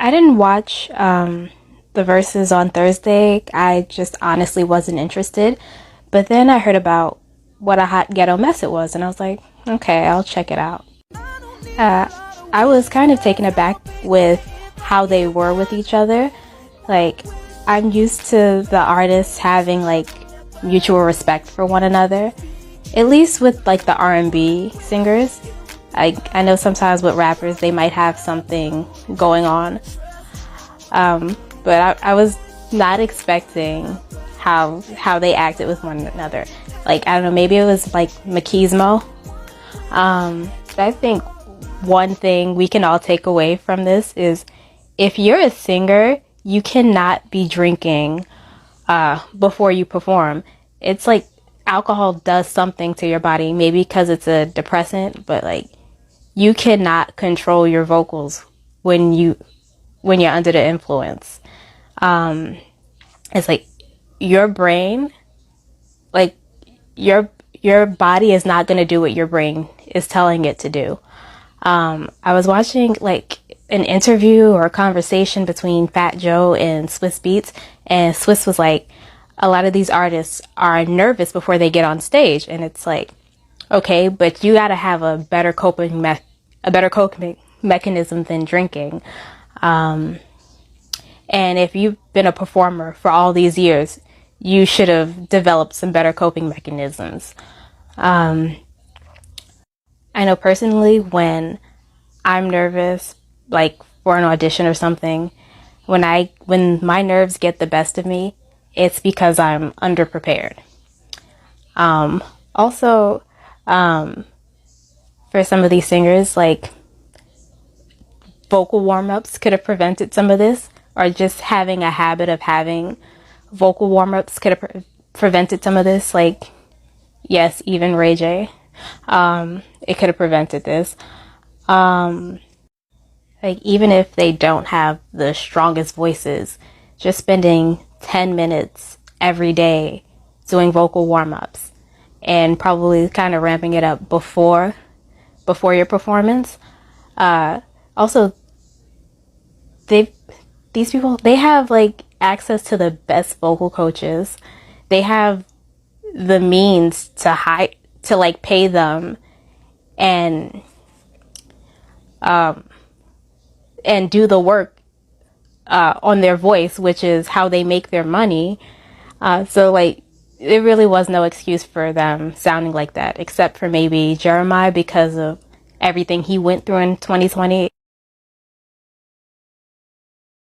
I didn't watch the verses on Thursday. I just honestly wasn't interested. But then I heard about what a hot ghetto mess it was, and I was like, okay, I'll check it out. Uh, I was kind of taken aback with how they were with each other. Like, I'm used to the artists having like mutual respect for one another, at least with like the R&B singers. I know sometimes with rappers they might have something going on, but I was not expecting how they acted with one another. Like, I don't know, maybe it was like machismo. But I think one thing we can all take away from this is if you're a singer, you cannot be drinking before you perform. It's like alcohol does something to your body, maybe because it's a depressant, but like you cannot control your vocals when you're under the influence. It's like your brain, like your body is not going to do what your brain is telling it to do. I was watching like an interview or a conversation between Fat Joe and Swiss Beats, and Swiss was like, a lot of these artists are nervous before they get on stage, and it's like, okay, but you got to have a better coping mechanism than drinking. And if you've been a performer for all these years, you should have developed some better coping mechanisms. I know personally when I'm nervous, like for an audition or something, when my nerves get the best of me, it's because I'm underprepared. Also, for some of these singers, like vocal warm-ups could have prevented some of this, or just having a habit of having vocal warm-ups could have prevented some of this. Like, yes, even Ray J, it could have prevented this. Like, even if they don't have the strongest voices, just spending 10 minutes every day doing vocal warm-ups and probably kind of ramping it up before your performance. Also, these people, they have like access to the best vocal coaches. They have the means to like pay them and do the work on their voice, which is how they make their money. So like, there really was no excuse for them sounding like that, except for maybe Jeremiah because of everything he went through in 2020.